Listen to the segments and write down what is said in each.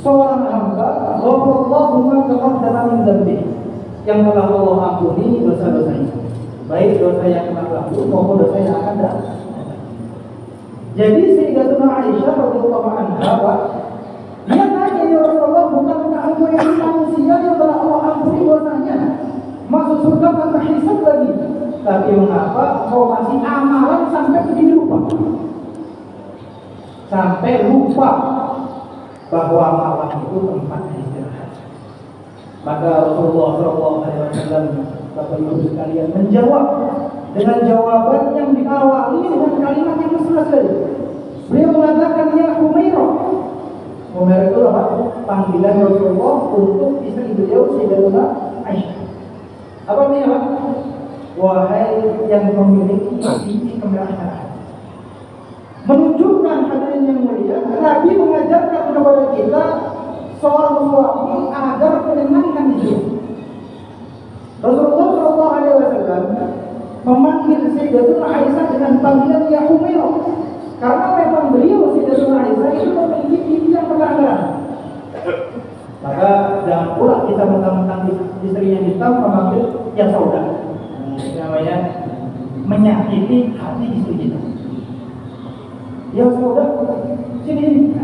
seorang hamba ghafarallahu ma taqaddama min dzambi, yang telah Allah ampuni dosa-dosanya, baik dosa yang telah lalu maupun dosa yang akan datang. Jadi Sayyidatuna Aisyah radhiyallahu anha, dia tanya, ya Rasulullah, bukankah engkau yang manusia yang telah Allah ampuni dosanya, masuk surga tanpa hisab lagi, tapi mengapa kau masih amalan sampai begini lupa? Sampai lupa bahwa malam itu tempat istirahat. Maka Rasulullah SAW, Bapak Ibu sekalian, menjawab dengan jawaban yang diawali dengan kalimat yang mesra sekali. Beliau mengatakan, ya Humairah. Humairah itu apa? Panggilan Rasulullah untuk istri beliau Sayyidatuna Aisyah. Apa beliau? Wahai yang memiliki sisi kemerahan. Menunjukkan hadirin yang mulia, Nabi mengajarkan kepada kita seorang suami agar menyenangkan istri. Rasulullah SAW memanggil Sayyidatuna Aisyah dengan panggilan ya Humairah, karena memang beliau Sayyidatuna Aisyah itu memiliki sisi yang kemerahan. Maka jangan pula kita mentang-mentang istri yang hitam memanggil ya Saudah. Namanya menyakiti hati istri kita. Ya Saudah, sini.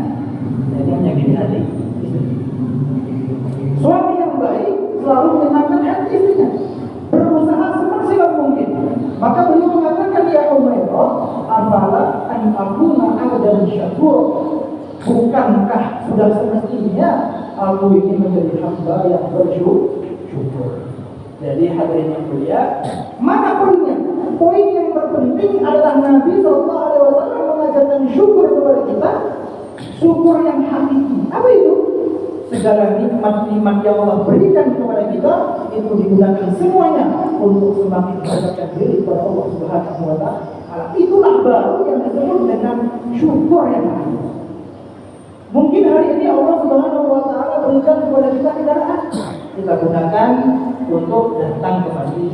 Jadi menyakiti hati istri. Suami yang baik selalu menyenangkan hati istrinya, berusaha semaksimal mungkin. Maka beliau mengatakan, ya Umairah, afala an akuna abdan syakur. Bukankah sudah semestinya aku ini menjadi hamba yang bersyukur? Jadi hadirin yang mulia, mana poinnya? Poin yang terpenting adalah Nabi SAW mengajarkan syukur kepada kita, syukur yang hakiki. Apa itu? Segala nikmat-nikmat yang Allah berikan kepada kita itu digunakan semuanya untuk semakin mendekatkan diri kepada Allah Subhanahu wa Ta'ala. Itulah baru yang disebut dengan syukur yang hakiki. Mungkin hari ini Allah Subhanahu wa Ta'ala berikan kepada kita kendaraan, kita gunakan untuk datang ke masjid,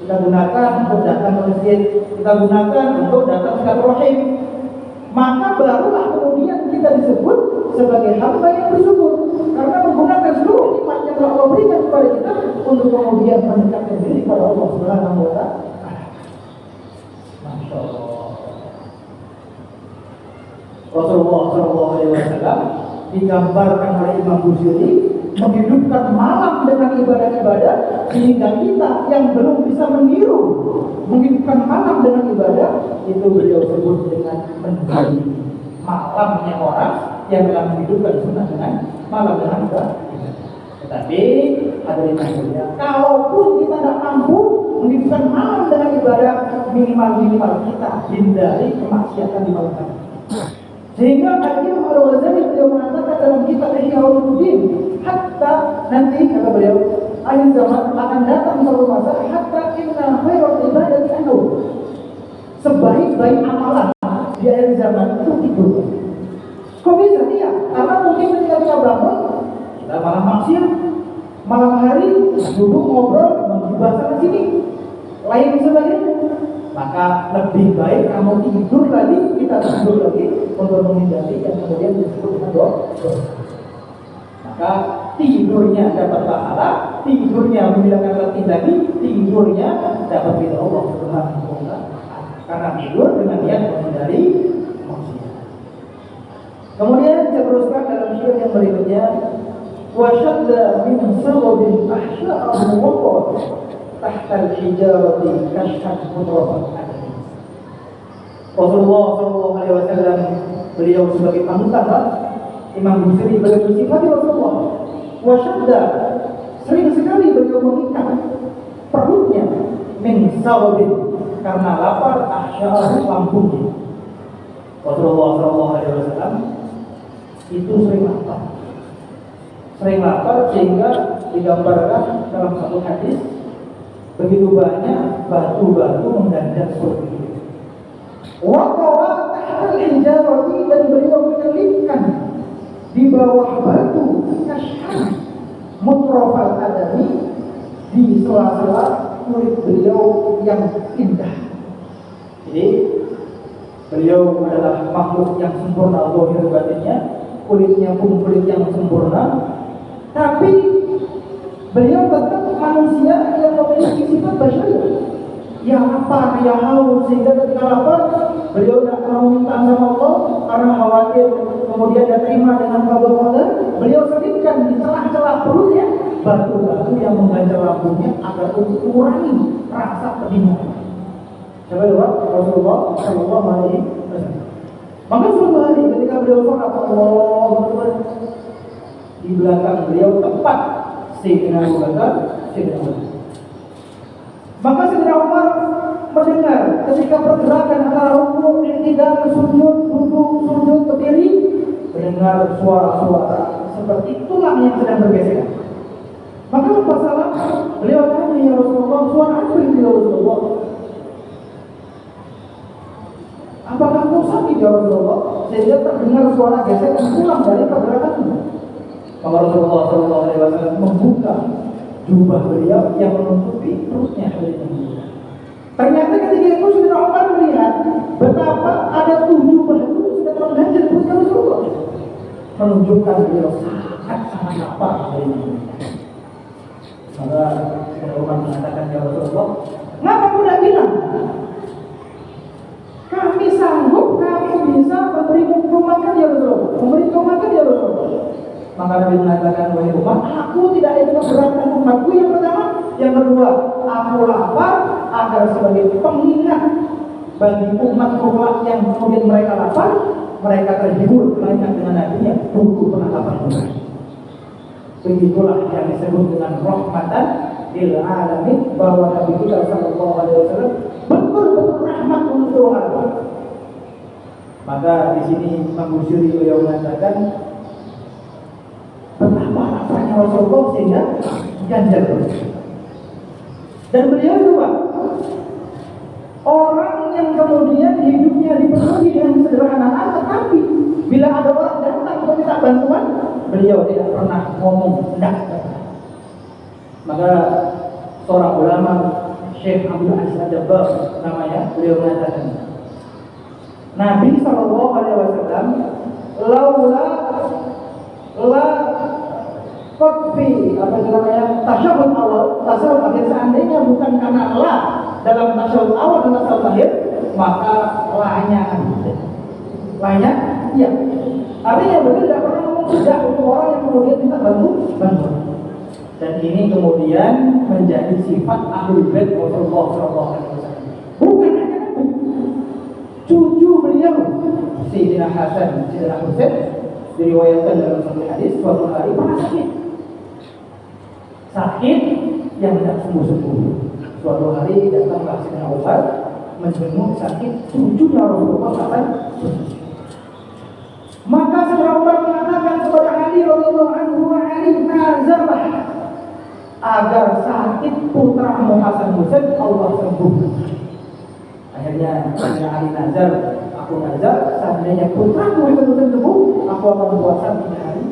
kita gunakan untuk datang ke masjid, kita gunakan untuk datang ke silaturahim. Maka barulah kemudian kita disebut sebagai hamba yang bersyukur, karena menggunakan seluruh nikmat yang Allah berikan kepada kita untuk kemudian mendekatkan diri kepada Allah Subhanahu wa Ta'ala. Masya Allah. Rasulullah SAW digambarkan oleh Imam Busiri menghidupkan malam dengan ibadah-ibadah, sehingga kita yang belum bisa meniru menghidupkan malam dengan ibadah itu beliau sebut dengan menjadi malamnya orang yang telah menghidupkan sunnah dengan malam dengan ibadah. Tetapi hadirin sekalian, kalaupun kita tidak mampu menghidupkan malam dengan ibadah, minimal kita hindari kemaksiatan di malam hari. Sehingga Al-Imam Al-Ghazali beliau mengatakan dalam kitab Ihya Ulumuddin, hatta nanti kata beliau, akhir zaman akan datang suatu masa hatta inna khairal ibadati an-naum. Sebaik-baik amalan di akhir zaman itu tidur. Kok bisa dia? Karena mungkin ketika kita bangun, kita malam maksiat, malam hari duduk ngobrol, menggibah sana sini, lain sebagainya. Maka lebih baik kamu tidur lagi, kita tidur lagi untuk menghindari yang kemudian disebut dengan dosa. Maka tidurnya dapat pahala, tidurnya menghilangkan letih lagi, tidurnya dapat ridha Allah Subhanahu wa Ta'ala. Karena tidur dengan niat menghindari maksiat. Kemudian saya teruskan dalam syair yang berikutnya, wa syadda min sawabin ahsya'ahu waqad tahtal hijarati kashfan mutrafat adami. Rasulullah SAW beliau sebagai panutan Imam Busiri beliau bersifat Rasulullah. Wasyadda sering sekali beliau mengikat perutnya min sawabin karena lapar ahsya'ahu lambungnya. Rasulullah SAW itu sering lapar sehingga digambarkan dalam satu hadis begitu banyak batu-batu mengganjal seperti itu. Waqawa tahtal hijarati, dan beliau menyelipkan di bawah batu kashfan mutrafal adami, di sela-sela kulit beliau yang indah. Jadi beliau adalah makhluk yang sempurna zahir batinnya, kulitnya pun kulit yang sempurna, tapi beliau tetap manusia yang memiliki sifat basyariah. Ya lapar, ya haus, sehingga ketika lapar beliau tidak mau minta sama Allah karena khawatir kemudian dia terima dengan kabul-kabul. Beliau selipkan di celah-celah perutnya batu-batu yang mengganjal lambungnya agar untuk mengurangi rasa pedihnya. Coba lihat Rasulullah Shallallahu Alaihi Wasallam. Maka suatu hari ketika beliau sholat, Allah di belakang beliau tepat Sayyidina Abu Bakar, Sayyidina Umar. Maka Sayyidina Umar mendengar ketika pergerakan antara rukuk, i'tidal, sujud, duduk, sujud, berdiri, mendengar suara-suara seperti tulang yang sedang bergesekan. Maka lepas salam, beliau tanya, ya Rasulullah, suara apa ini ya Rasulullah? Apakah kau sakit ya Rasulullah? Sehingga terdengar suara gesekan tulang dari pergerakan itu. Maka Rasulullah SAW membuka jubah beliau yang menutupi perutnya. Ternyata ketika itu Sayyidina Umar melihat betapa ada 7 batu sudah terganjal di perutnya Rasulullah, menunjukkan beliau sangat lapar hari ini. Maka Sayyidina Umar mengatakan, ya Rasulullah, ngapa kau tidak bilang? Kami sanggup, kami bisa memberi kau makan ya Rasulullah, memberi kau makan ya Rasulullah. Maka Nabi mengatakan, wahai umat, aku tidak ingin memberatkan umatku yang pertama. Yang kedua, aku lapar agar sebagai pengingat bagi umat-umat yang kemudian mereka lapar, mereka terhibur melainkan dengan adanya tunggu penangkapan mereka. Begitulah yang disebut dengan rahmatan lil alamin, bahwa Nabi kita sallallahu alaihi wasallam betul-betul rahmat untuk seluruh alam. Maka di sini Imam Busiri beliau mengatakan betapa laparnya Rasulullah sehingga ganjal. Dan beliau juga orang yang kemudian hidupnya dipenuhi dengan kesederhanaan, tetapi bila ada orang datang meminta bantuan, beliau tidak pernah ngomong tidak. Maka seorang ulama Syekh Abdul Aziz Ad-Dabbar namanya, beliau mengatakan, Nabi Shallallahu Alaihi Wasallam la kopi apa namanya tasyahud awal, tasyahud akhir, seandainya bukan karena la dalam tasyahud awal dan tasyahud akhir, maka lanya iya. Artinya beliau tidak pernah ngomong tidak untuk orang yang kemudian minta bantuan. Dan ini kemudian menjadi sifat ahlul bait Rasulullah sallallahu alaihi wasallam. Bukan hanya Nabi, cucu beliau Sayyidina Hasan, Sayyidina Husain diriwayatkan dalam sahih hadis, suatu hari pernah sakit yang tidak sembuh-sembuh. Suatu hari datanglah Sayyidina Umar menjenguk sakit cucunya Rasulullah Hasan. Maka Sayyidina Umar mengatakan kepada Ali radhiyallahu anhu, Ali nazarlah agar sakit putramu Hasan Husain Allah sembuhkan. Akhirnya Sayyidina Ali nazar, aku nazar seandainya putraku Hasan Husain sembuh, aku akan puasa 3 hari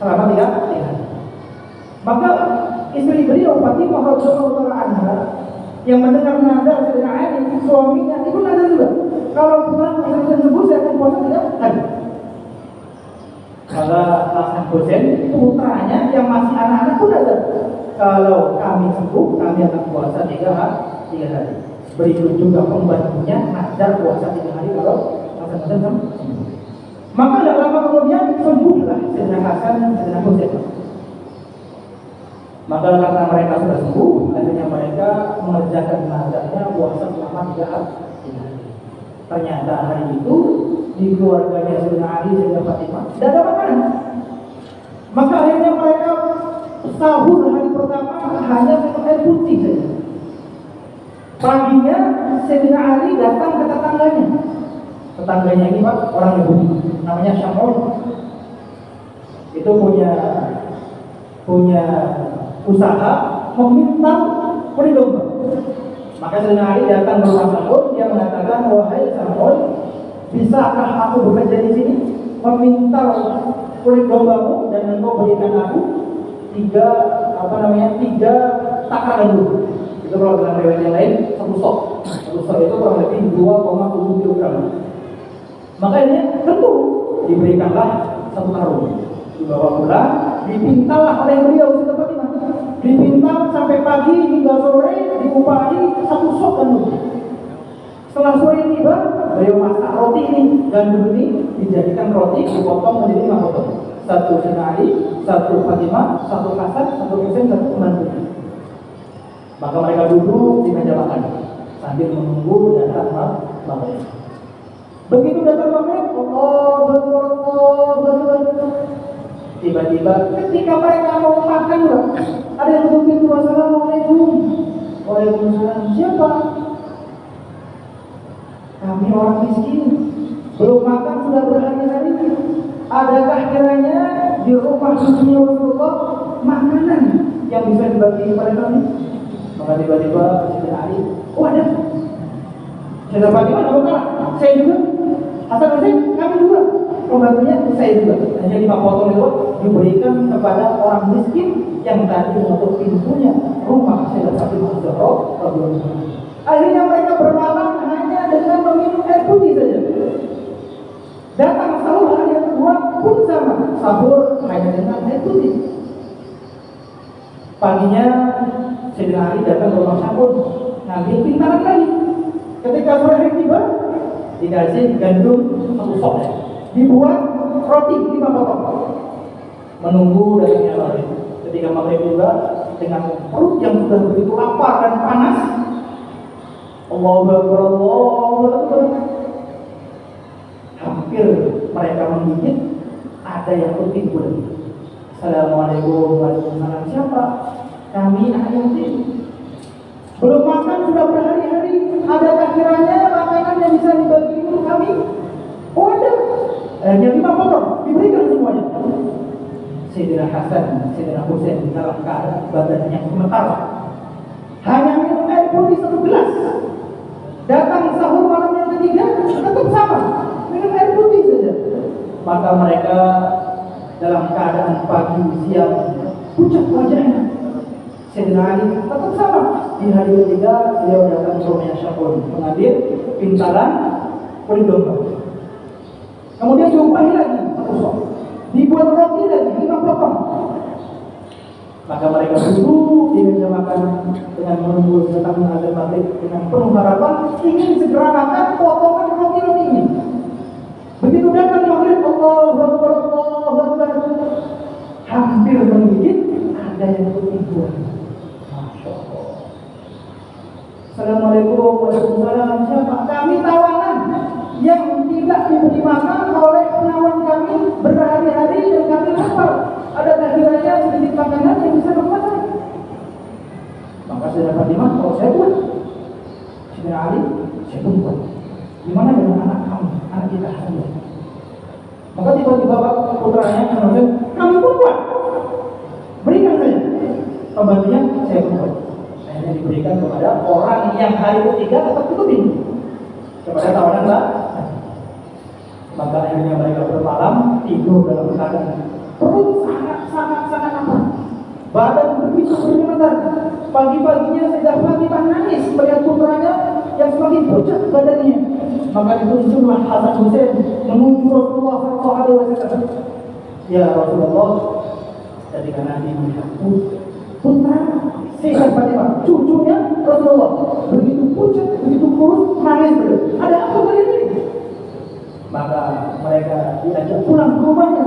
selama 3 hari. Maka istri beliau Fatimah radhiyallahu anha yang mendengar nazar Sayyidina Ali, suaminya itu nazar juga, kalau putraku Hasan Husain sembuh saya akan puasa 3 hari. Maka Hasan Husain putranya yang masih anak-anak pun nazar, kalau kami sembuh kami akan puasa 3 hari. Berikut juga pembantunya nazar puasa 3 hari kalau Hasan Husain sembuh. Maka tidak lama kemudian sembuhlah Sayyidina Hasan dan Sayyidina Husain. Maka karena mereka sudah sembuh, akhirnya mereka mengerjakan nazarnya puasa selama 3 hari. Ternyata hari itu di keluarganya Sayyidina Ali, Sayyidina Fatimah tidak ada makanan. Maka akhirnya mereka sahur hari pertama hanya minum air putih saja. Paginya Sayyidina Ali datang ke tetangganya. Tetangganya ini Pak, orang Yahudi, namanya Syamul. Itu punya usaha meminta kulit domba. Maka Sayyidina Ali datang ke rumah Syamul, dia mengatakan, wahai Syamul, bisakah aku bekerja di sini meminta kulit dombamu dan engkau berikan aku 3 takar gandum. Itu kalau dalam riwayat yang lain 1 sok. 1 sok itu kurang lebih 2,7 kg. Maka ini tentu diberikanlah satu karung. Dibawa pulang, dipintallah oleh beliau Sayyidah Fatimah. Dipintal sampai pagi hingga sore, diupahi satu sok gandum. Setelah sore tiba, beliau masak roti ini, gandum ini dijadikan roti, dipotong menjadi 5 potong. Satu Sayyidina Ali, satu Fatimah, satu Hasan, satu Husain, satu pembantu. Maka mereka duduk di meja makan sambil menunggu datang maghrib. Begitu datang maghrib, Allahu Akbar, Allahu Akbar. Tiba-tiba ketika mereka mau makan, ada yang buka pintu. Assalamualaikum. Waalaikumsalam. Siapa? Kami orang miskin, belum makan sudah berhari-hari. Adakah kiranya di rumah sucinya Rasulullah makanan yang bisa dibagi kepada kami? Maka tiba-tiba Sayyidina Ali, oh ada. Sayyidah Fatimah ada kalah. Saya juga. Hasan Husain kami juga. Pembantunya saya juga. Hanya 5 potong itu diberikan kepada orang miskin yang tadi mengetuk pintunya rumah Sayyidah Fatimah radhiyallahu. Akhirnya mereka bermalam hanya dengan meminum air putih saja. Datang sahur hari yang kedua pun sama, sahur hanya dengan air putih. Paginya Sayyidina Ali datang ke rumah Syakun, ngambil pintalan lagi. Ketika sore hari tiba, dikasih gandum 1 sok, dibuat roti 5 potong. Menunggu datangnya maghrib. Ketika maghrib juga dengan perut yang sudah begitu lapar dan panas, Allahu Akbar, Allahu Akbar. Hampir mereka menggigit, ada yang tertimbul. Assalamualaikum warahmatullahi wabarakatuh. Siapa? Kami anak yatim. Belum makan sudah berhari-hari. Adakah kiranya makanan yang bisa dibagi untuk kami? Oh ada. Yang 5 potong diberikan semuanya. Sayyidina Hasan, Sayyidina Husain dalam keadaan badannya yang gemetar. Hanya minum air putih 1 gelas. Datang sahur malam yang ketiga tetap sama, minum air putih saja. Maka mereka dalam keadaan pagi siang pucat wajahnya. Sayyidina Ali tetap sama. Di hari ketiga beliau datang ke rumahnya Syakun mengambil pintalan kulit domba. Kemudian diupahi lagi 1 sok, dibuat roti lagi 5 potong. Maka mereka duduk di meja makan dengan menunggu datang azan maghrib dengan penuh harapan ingin segera makan potongan roti ini. Begitu datang maghrib, Allahu Akbar, Allahu Akbar. Hampir menggigit, ada yang tertidur. Masya Allah. Assalamualaikum warahmatullahi wabarakatuh. Siapa? Kami tawanan yang tidak diberi makan oleh penawan kami berhari-hari dan kami lapar. Adakah kiranya sedikit makanan yang bisa bermakan? Maka Sayyidah Fatimah, kalau saya buat, Sayyidina Ali, saya pun buat. Gimana dengan anak kamu, anak kita Hamzah? Maka tiba-tiba putranya kami pun buat. Berikan saja. Pembantunya saya pun buat. Akhirnya diberikan kepada orang yang hari ketiga tetap tutupin kepada tawanan lah. Maka akhirnya mereka bermalam tidur dalam keadaan perut sangat lapar. Badan begitu bergemetar. Pagi-paginya Sayyidah Fatimah nangis melihat putranya yang semakin pucat badannya. Maka ditunjuklah Hasan Husain menuju Rasulullah SAW. Ya Rasulullah, ketika Nabi melihat putra Sayyidah Fatimah, cucunya Rasulullah, begitu pucat, begitu kurus, nangis beliau. Ada apa kalian ini? Maka mereka diajak pulang ke rumahnya,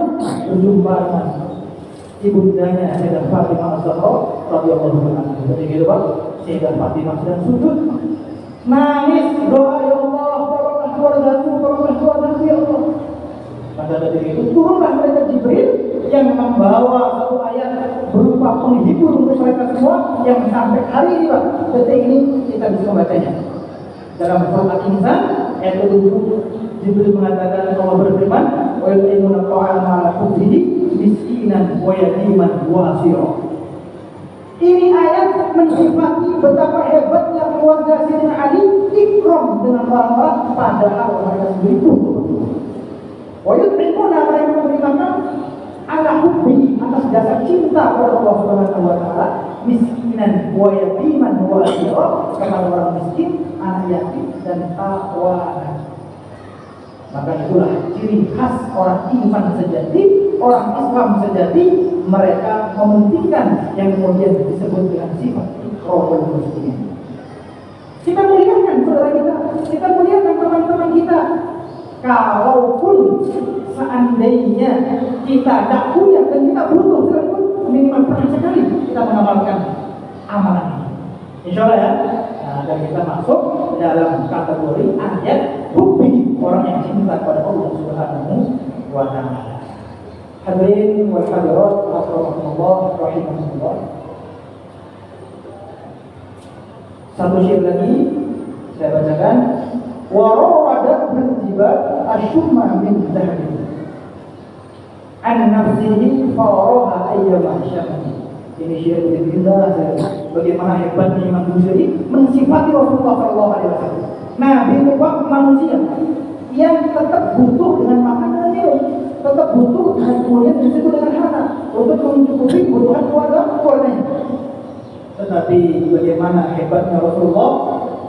berjumpa dengan ibundanya Sayyidah Fatimah radhiyallahu anha. Ketika itu Pak, Sayyidah Fatimah sedang sujud, nangis doa, ya Allah, tolonglah keluargaku, tolonglah keluargaku ya Allah. Maka ketika itu turunlah mereka Jibril yang membawa satu ayat berupa penghibur untuk mereka semua yang sampai hari ini Pak, detik ini kita bisa membacanya. Dalam surat Al-Insan ayat 7 Jibril mengatakan, Allah berfirman, wa yu'minuna ta'ama ala hubbihi miskinan wa yatiman wa asira. Ini ayat mensifati betapa hebatnya keluarga Sayyidina Ali ikram dengan orang-orang padahal mereka sendiri pun. Wa yu'minuna mereka memberi makan ala hubbihi atas dasar cinta kepada Allah Subhanahu wa taala, miskinan wa yatiman wa asira, kepada orang miskin, anak yatim dan tawanan. Maka itulah ciri khas orang iman sejati orang Islam sejati mereka mementingkan yang kemudian disebut dengan sifat ikrarul muslimin. Kita muliakan saudara kita muliakan teman-teman kita. Kalaupun seandainya kita tidak punya dan kita butuh, minimal pernah sekali kita mengamalkan amalan ini. Insya Allah ya. Nah, dan kita masuk dalam kategori ayat hubbi, orang yang cinta kepada Allah Subhanahu wa Ta'ala. Hadirin wal hadirat rahimakumullah. Satu syair lagi saya bacakan. Wa rawadat al-jibal asyumma min dhahabin an nafsihi faraha ayyama syamani. Ini syair Bismillah. Bagaimana hebatnya Imam Busiri mensifati Rasulullah SAW. Nabi Muhammad manusia yang tetap butuh dengan makan dan minum, tetap butuh dan kemudian disebut dengan harta untuk mencukupi kebutuhan keluarganya. Tetapi bagaimana hebatnya Rasulullah,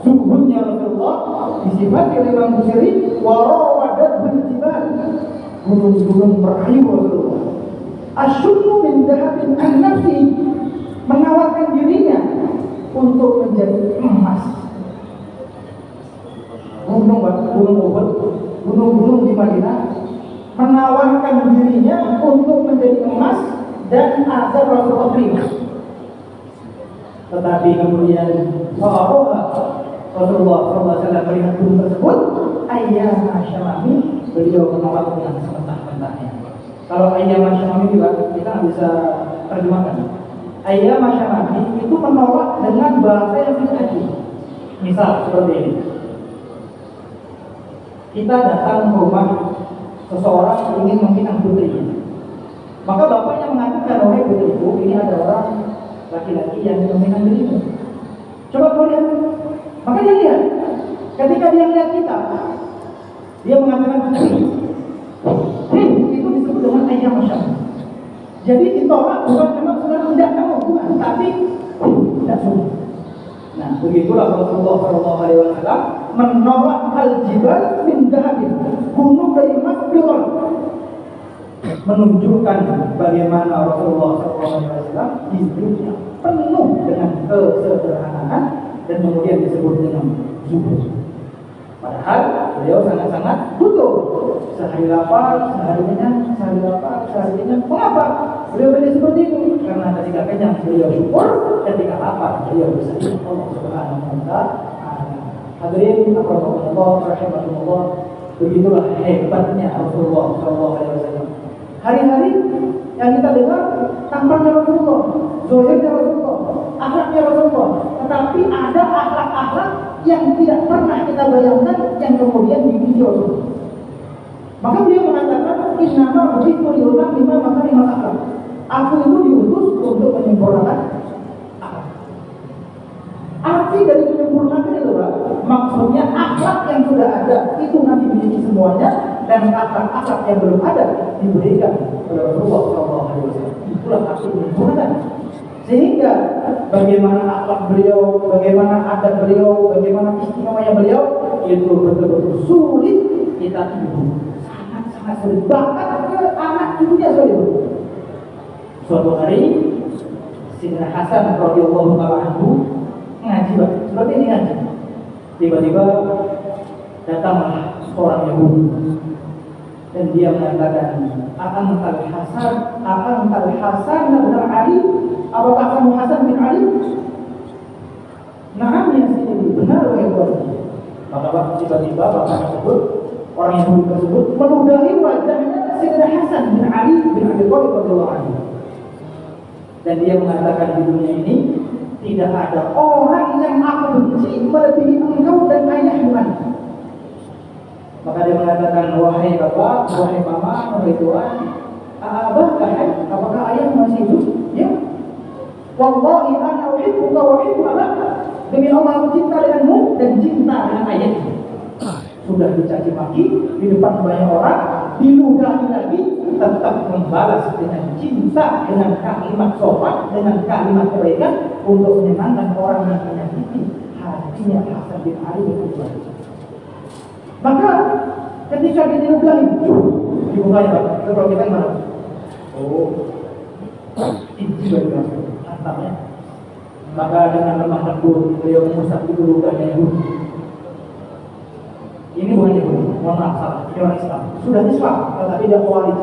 zuhudnya Rasulullah disifati oleh Imam Busiri, warawadat bil-jibal, gunung-gunung merayu Rasulullah. Asyummu min dhahabin an nafsi, menawarkan dirinya untuk menjadi emas. Gunung Uhud, gunung-gunung di Madinah menawarkan dirinya untuk menjadi emas dan agar Rasulullah terima. Tetapi kemudian Rasulullah SAW melihat gunung tersebut, ayyama syamami, beliau menolak dengan sementah-mentahnya. Kalau ayyama syamami juga kita nggak bisa terjemahkan. Ayyama syamami itu menolak dengan bahasa yang tidak adil. Misal seperti ini. Kita datang ke rumah seseorang ingin meminang putrinya. Maka bapaknya mengatakan, wahai putriku, ini ada orang laki-laki yang meminang dirimu. Coba kau lihat. Maka dia lihat. Ketika dia lihat kita, dia mengatakan, itu disebut dengan ayyam syamami. Jadi ditolak bukan memang sudah tidak kamu, bukan, tapi tidak suka. Nah, begitulah Rasulullah SAW menolak al-jibal min dhahabin, gunung dari emas beliau, menunjukkan bagaimana Rasulullah SAW hidupnya penuh dengan kesederhanaan dan kemudian disebut dengan zuhud. Padahal beliau sangat-sangat butuh. Sehari lapar, sehari kenyang, sehari lapar, sehari kenyang. Mengapa? Beliau menjadi seperti itu. Karena ketika kenyang beliau syukur, ketika lapar beliau bisa Allah Subhanahu wa Ta'ala. Hadirin Allah rahimahullah, begitulah hebatnya Rasulullah SAW. Hari-hari yang kita dengar tampaknya Rasulullah, zahirnya Rasulullah, akhlaknya Rasulullah, tetapi ada akhlak-akhlak yang tidak pernah kita bayangkan yang kemudian dimiliki Rasulullah. Maka beliau mengatakan, innama bu'ithu liyutammima makarimal akhlak. Aku itu diutus untuk menyempurnakan akhlak. Arti dari menyempurnakan itu maksudnya akhlak yang sudah ada itu nanti dimiliki semuanya, dan akhlak-akhlak yang belum ada diberikan oleh Rasulullah SAW. Itulah arti menyempurnakan. Sehingga bagaimana akhlak beliau, bagaimana adab beliau, bagaimana istimewanya beliau, itu betul-betul sulit kita tiru. Sangat-sangat sulit. Bahkan ke anak cucunya sulit. Suatu hari Sayyidina Hasan radhiyallahu anhu ngaji, seperti ini ngaji. Tiba-tiba datanglah seorang Yahudi dan dia mengatakan, A'antal Hasan bin Ali, apakah kamu Hasan bin Ali? Naam ya Sayyidi, benar wahai Tuhan. Maka tiba-tiba bapak tersebut, orang Yahudi tersebut meludahi wajahnya Sayyidina Hasan bin Ali bin Abi Thalib radhiyallahu anhu. Dan dia mengatakan, di dunia ini tidak ada orang yang aku benci melebihi engkau dan ayahmu Ali. Maka dia mengatakan, wahai bapak, wahai mama, wahai Tuhan, apakah ayah masih hidup? Ya. Wallahi ana uhibbuka wa uhibbu abaka. Demi Allah aku cinta denganmu dan cinta dengan ayahmu. Sudah dicaci maki di depan banyak orang, diludahi lagi, tetap membalas dengan cinta, dengan kalimat sopan, dengan kalimat kebaikan untuk menyenangkan orang yang menyakiti hatinya Hasan bin Ali bin Abi Thalib. Maka ketika dia diludahi, dibukanya Pak, kalau kita gimana? Oh, ini juga mantap ya. Maka dengan lemah lembut beliau mengusap itu lukanya Yahudi. Ini bukan Yahudi, mohon maaf salah, ini orang Islam. Sudah Islam, tetapi dia Khawarij.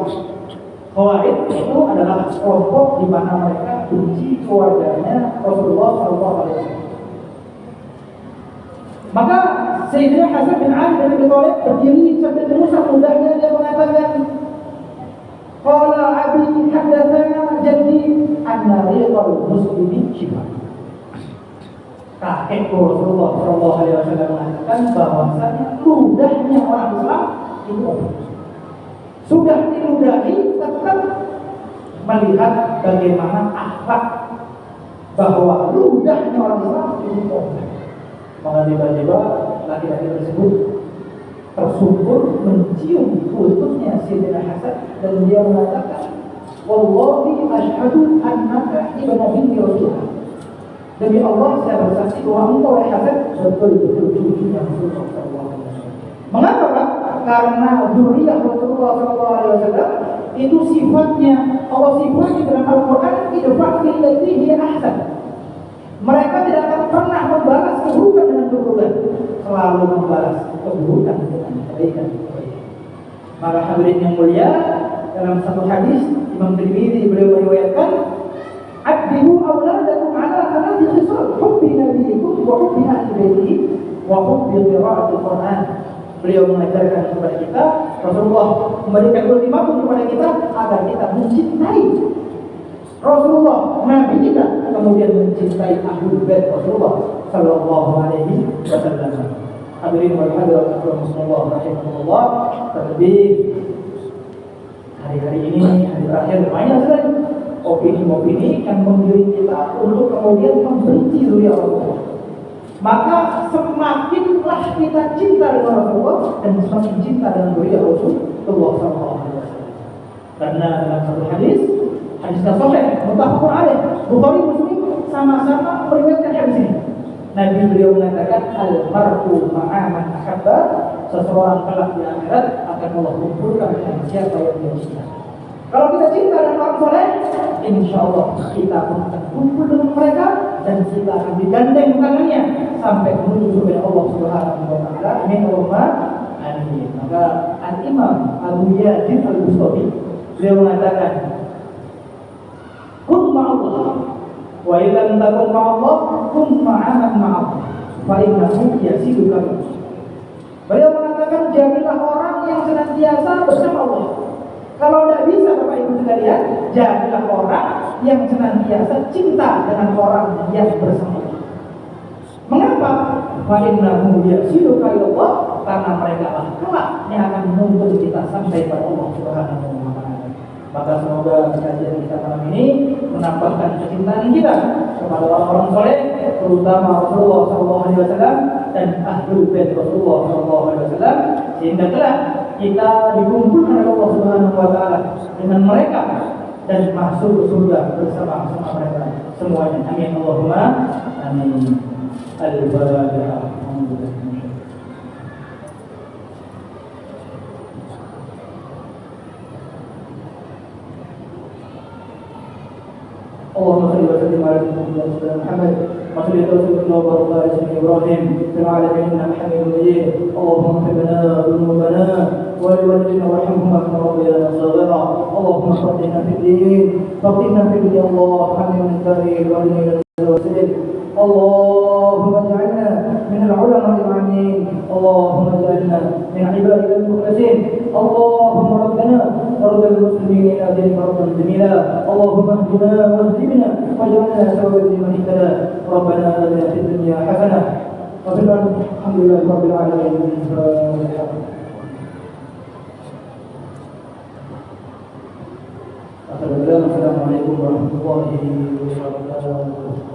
Khawarij itu adalah kelompok di mana mereka benci keluarganya Rasulullah SAW. Maka Sayyidina Hasan bin Ali bin Abi Thalib berdiri sambil mengusap ludahnya, dia mengatakan, qala abi haddatsana jaddi anna riqal muslimin shifa. Kakek Rasulullah SAW mengatakan bahwasanya ludahnya orang Islam itu sudah diludahi, tetap melihat bagaimana akhlak bahwa ludahnya orang Islam itu. Maka tiba-tiba laki-laki tersebut tersungkur mencium kulitnya Sayyidina Hasan dan dia mengatakan, wallahi asyhadu annaka ibnu binti Rasulullah. Demi Allah saya bersaksi bahwa engkau wahai Hasan betul-betul cucunya Rasulullah SAW. Mengapa Pak? Karena dzurriyyah Rasulullah SAW itu sifatnya, Allah sifatnya dalam Al-Quran idfa' billati hiya ahsan. Mereka tidak akan pernah membalas keburukan dengan keburukan, selalu membalas keburukan dengan kebaikan. Maka hadirin yang mulia, dalam satu hadis Imam Tirmidzi beliau meriwayatkan, "Addibu auladakum ala thalathi khisal, hubbi nabiyyikum wa hubbi ahli baitihi wa hubbi qira'atil Qur'an." Beliau mengajarkan kepada kita, Rasulullah memberikan ultimatum kepada kita agar kita mencintai Rasulullah, Nabi kita, kemudian mencintai Ahlul Bait Rasulullah sallallahu alaihi wasallam. Hadirin wal hadirat rahimakumullah rahimahullah. Terlebih hari-hari ini, hari terakhir, banyak sekali opini-opini yang menggiring kita untuk kemudian membenci zuriat Rasulullah. Maka semakinlah kita cinta dengan Rasulullah dan semakin cinta dengan zuriat Rasulullah sallallahu alaihi wasallam. Karena dalam satu hadis sahih muttafaqun alaih, Bukhari Muslim sama-sama meriwayatkan hadis ini. Nabi beliau mengatakan, al-mar'u ma'a man ahabba, seseorang kelak di akhirat akan Allah kumpulkan dengan siapa yang dia cinta. Kalau kita cinta dengan orang soleh, insya Allah kita pun akan kumpul dengan mereka dan kita akan digandeng tangannya sampai menuju surga Allah Subhanahu wa taala. Amin Allahumma amin. Maka Al-Imam Abu Yazid Al-Bustami beliau mengatakan, kun ma'allah wa illam takun ma'allah kun ma'aman ma'allah fa innahu yasiduka. Beliau mengatakan, jadilah orang yang senantiasa bersama Allah. Kalau tidak bisa Bapak Ibu sekalian, jadilah orang yang senantiasa cinta dengan orang yang bersama Allah. Mengapa? Fa innahu yasiduka Allah, karena mereka lah kelak yang akan menuntun kita sampai kepada Allah Subhanahu wa taala. Maka semoga kajian kita malam ini menambahkan kecintaan kita kepada orang-orang soleh, terutama Rasulullah SAW dan Ahlul Bait Rasulullah SAW, sehingga kelak kita dikumpulkan oleh Allah Subhanahu wa taala dengan mereka dan masuk ke surga bersama-sama mereka semuanya. Amin Allahumma amin. Al-Fatihah. اللهم صل وسلم على سيدنا محمد وصل وسلم وبارك على سيدنا ابراهيم في العالمين انك حميد مجيد. اللهم اغفر لنا ذنوبنا ولوالدينا وارحمهما كما ربيانا صغيرا. اللهم فقهنا في الدين، فقهنا في الدين. الله حميد الكريم والدين الوسيل. اللهم اجعلنا من العلماء العاملين، اللهم اجعلنا من عبادك المخلصين. اللهم ربنا ورب المسلمين الى دينك ربا جميلا. اللهم اهدنا واهدنا واجعلنا سببا لمن اهتدى. ربنا اتنا في الدنيا حسنه وفي الاخره الحمد لله رب العالمين. السلام عليكم ورحمه الله وبركاته.